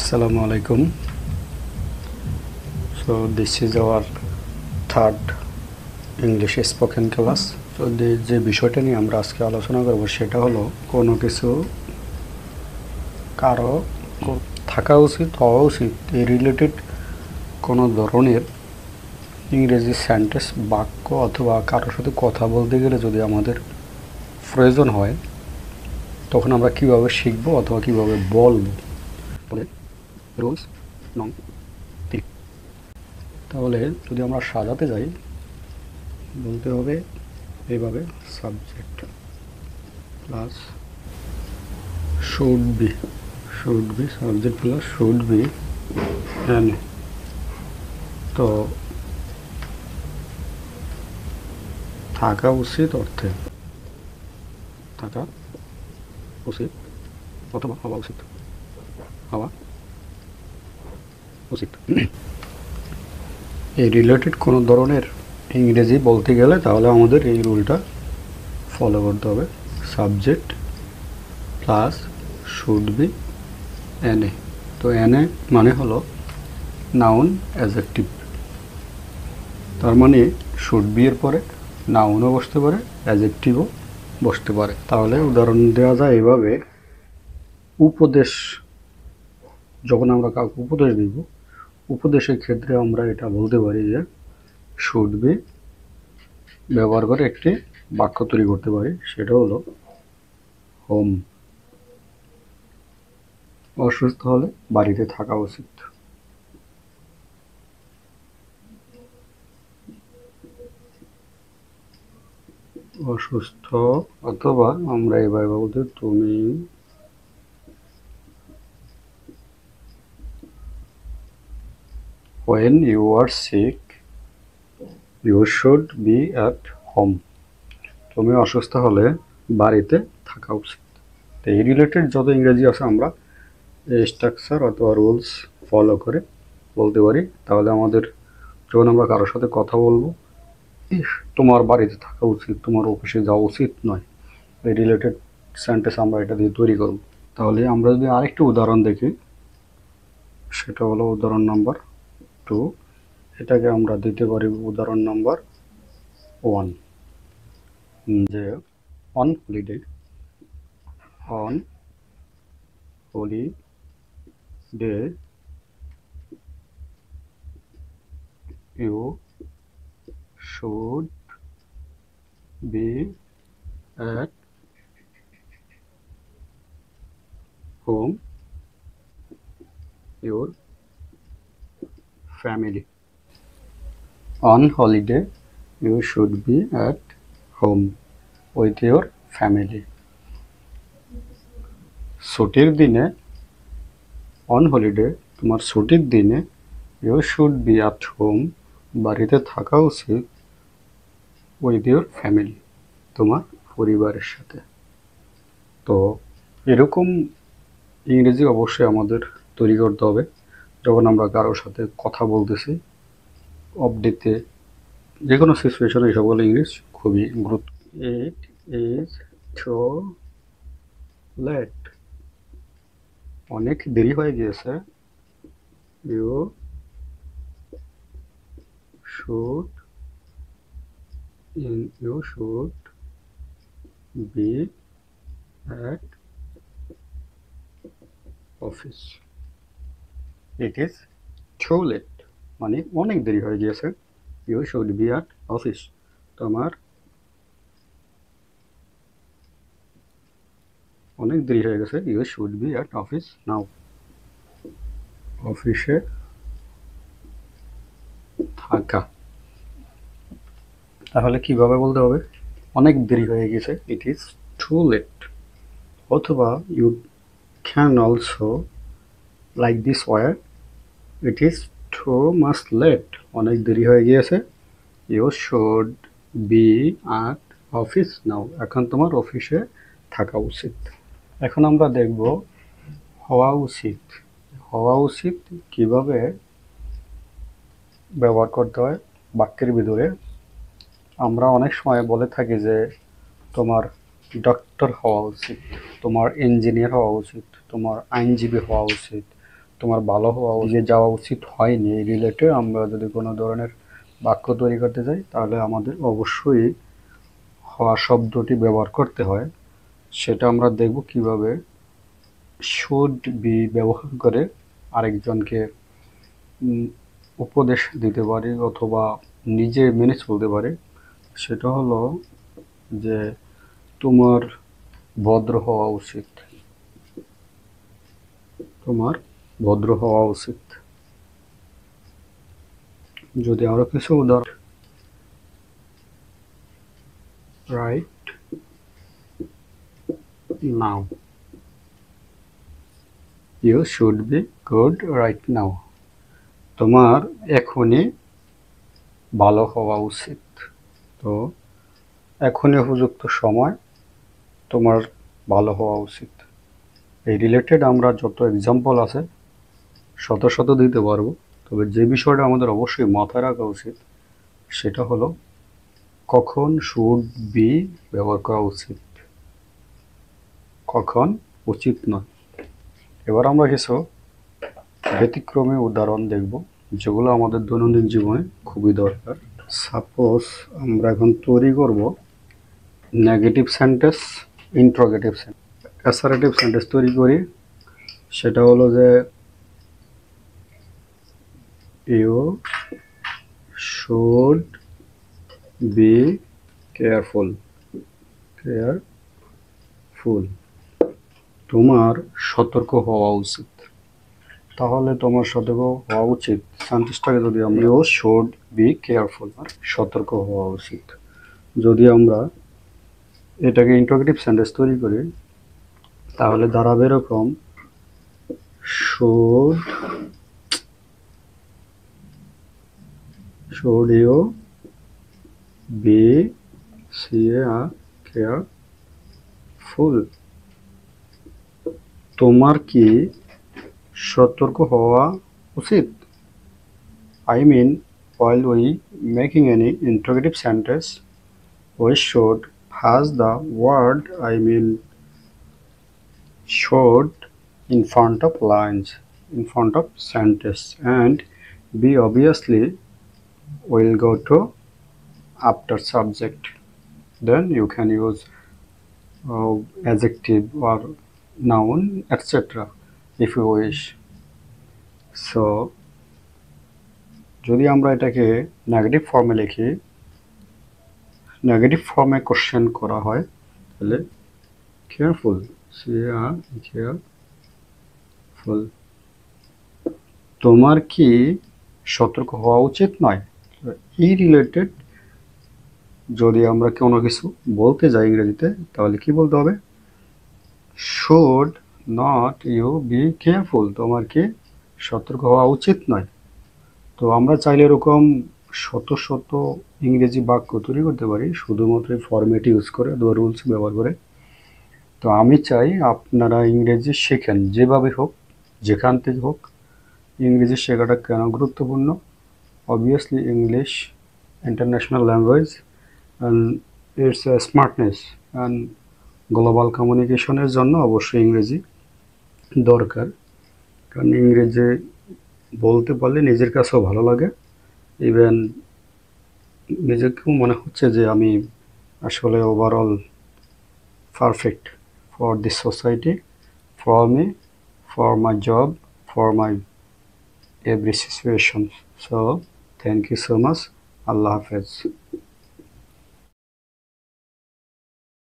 Assalamu alaikum. So this is our third English spoken class. তো যে বিষয়টা নিয়ে আমরা আজকে আলোচনা করব সেটা হলো কোনো কিছু কারো থাকা উচিত হওয়া উচিত এই রিলেটেড কোনো ধরনের ইংরেজি সেন্টেন্স বাক্য অথবা কারোর সাথে কথা বলতে গেলে যদি আমাদের প্রয়োজন হয় তখন আমরা কিভাবে শিখব অথবা কিভাবে বলবো বলে রুলস নং 3। তাহলে যদি আমরা সাজাতে যাই বলতে হবে এইভাবে subject plus should B subject plus should B N. তো থাকা উচিত অর্থে থাকা উচিত অথবা হওয়া উচিত এই রিলেটেড কোনো ধরনের ইংরেজি বলতে গেলে তাহলে আমাদের এই রুলটা ফলো করতে হবে। Subject plus should be N A. তো এনএ মানে হলো নাউন অ্যাডজেক্টিভ, তার মানে শুড বি এর পরে নাউনও বসতে পারে অ্যাডজেক্টিভও বসতে পারে। তাহলে উদাহরণ দেওয়া যায় এভাবে, উপদেশ, যখন আমরা কাউকে উপদেশ দিব উপদেশের ক্ষেত্রে আমরা এটা বলতে পারি যে শুড বি ব্যবহার করে একটি বাক্য তৈরি করতে পারি, সেটা হলো হোম। অসুস্থ হলে বাড়িতে থাকা উচিত। অসুস্থ অথবা আমরা এভাবে বলতে তুমি when you are sick you should be at home। তুমি অসুস্থ হলে বাড়িতে থাকা উচিত। তো এই রিলেটেড যত ইংরেজি আছে আমরা এই স্ট্রাকচার অথবা রুলস ফলো করে বলতে পারি। তাহলে আমাদের যখন আমরা কারোর সাথে কথা বলবো তোমার বাড়িতে থাকা উচিত, তোমার অফিসে যাওয়া উচিত নয়, এই রিলেটেড সেন্টেন্স আমরা এটা দিয়ে তৈরি করব। তাহলে আমরা যদি আরেকটি উদাহরণ দেখি সেটা হলো উদাহরণ নাম্বার 2। এটাকে আমরা দিতে পারি উদাহরণ নাম্বার 1, যে on holiday you should be at home your family। On holiday you should be at home with your family। ছুটির দিনে অন হলিডে তোমার ছুটির দিনে you should be at home বাড়িতে থাকা উচিত উইথ ইউর ফ্যামিলি তোমার পরিবারের সাথে। তো এরকম ইংরেজি অবশ্যই আমাদের তৈরি করতে হবে যখন আমরা কারোর সাথে কথা বলতেছি, অপডেটে, যে কোনো সিচুয়েশনে এই সকল ইংলিশ খুবই গুরুত্ব। ইট ইজ সো লেট, অনেক দেরি হয়ে গিয়েছে। You should be at office. It is too late মানে অনেক দেরি হয়ে গিয়েছে। You should be at office, তোমার অনেক দেরি হয়ে গেছে। You should be at office now, অফিসে থাকা। তাহলে কিভাবে বলতে হবে? অনেক দেরি হয়ে গেছে, ইট ইজ টু লেট। অথবা you can also like this way, it is too much late, অনেক দেরি হয়ে গিয়েছে। You should be at office now, এখন তোমার অফিসে থাকা উচিত। এখন আমরা দেখব হওয়া উচিত। হওয়া উচিত কিভাবে ব্যবহার করতে হয় বাক্যের ভিতরে। আমরা অনেক সময় বলে থাকি যে তোমার ডক্টর হওয়া উচিত, তোমার ইঞ্জিনিয়ার হওয়া উচিত, তোমার আইনজীবী হওয়া উচিত, তোমার ভালো হওয়া উচিত যাওয়া উচিত হয়নি, এই রিলেটেড আমরা যদি কোনো ধরনের বাক্য তৈরি করতে যাই তাহলে আমাদের অবশ্যই হওয়া শব্দটি ব্যবহার করতে হয়। সেটা আমরা দেখব কিভাবে শুড বি ব্যবহার করে আরেকজনকে উপদেশ দিতে পারি অথবা নিজে মেনে চলতে পারি। সেটা হলো যে তোমার ভদ্র হওয়া উচিত, তোমার ভদ্র হওয়া উচিত। যদি আরো কিছু উদাহরণ, right now, you should be good right now, তোমার এখনই ভালো হওয়া উচিত। তো এখনই উপযুক্ত সময়, তোমার ভালো হওয়া উচিত। এই রিলেটেড আমরা যত এক্সাম্পল আছে শত শত দিতে পারবো, তবে যে বিষয়টা আমাদের অবশ্যই মাথায় রাখা উচিত সেটা হলো কখন শুড বি ব্যবহার করা উচিত, কখন উচিত নয়। এবার আমরা কিছু ব্যতিক্রমী উদাহরণ দেখব যেগুলো আমাদের দৈনন্দিন জীবনে খুবই দরকার। সাপোজ আমরা এখন তৈরি করব negative sentence, interrogative sentence, assertive sentence তৈরি করি। সেটা হলো যে you should be careful, careful, তোমার সতর্ক হওয়া উচিত। তাহলে তোমার সতর্ক হওয়া উচিত সেন্টেন্সটাকে যদি আমরা ইউ শুড বি কেয়ারফুল, সতর্ক হওয়া উচিত। যদি আমরা এটাকে ইন্ট্রোগেটিভ সেন্টেন্স তৈরি করি তাহলে দাঁড়াবে এরকম, শুড ইউ বি কেয়ারফুল, তোমার কি সতর্ক হওয়া উচিত। I mean, while we making any interrogative sentence, we should pass the word should in front of lines, in front of sentence, and be obviously will go to after subject. Then you can use adjective or noun, etc. if you wish. So যদি আমরা এটাকে negative ফর্মে লিখি, negative ফর্মে question করা হয় তাহলে careful, careful, তোমার কি সতর্ক হওয়া উচিত নয়। এই রিলেটেড যদি আমরা কোনো কিছু বলতে যাই ইংরেজিতে তাহলে কি বলতে হবে, should not you be careful, তোমার কি সতর্ক হওয়া উচিত নয়। তো আমরা চাইলে এরকম শত শত ইংরেজি বাক্য তৈরি করতে পারি শুধুমাত্র ফরম্যাট ইউজ করে, রুলস ব্যবহার করে। তো আমি চাই আপনারা ইংরেজি শেখেন, যেভাবে হোক, যেখান থেকে হোক। ইংরেজি শেখাটা কেন গুরুত্বপূর্ণ, obviously English international language and it's smartness and global কমিউনিকেশনের জন্য অবশ্যই ইংরেজি দরকার। কারণ ইংরেজি বলতে পারলে নিজের কাছেও ভালো লাগে, ইভেন নিজেকেও মনে হচ্ছে যে আমি আসলে overall perfect for this society, for me, for my job, for my every situation. So thank you so much. আল্লাহ হাফেজ।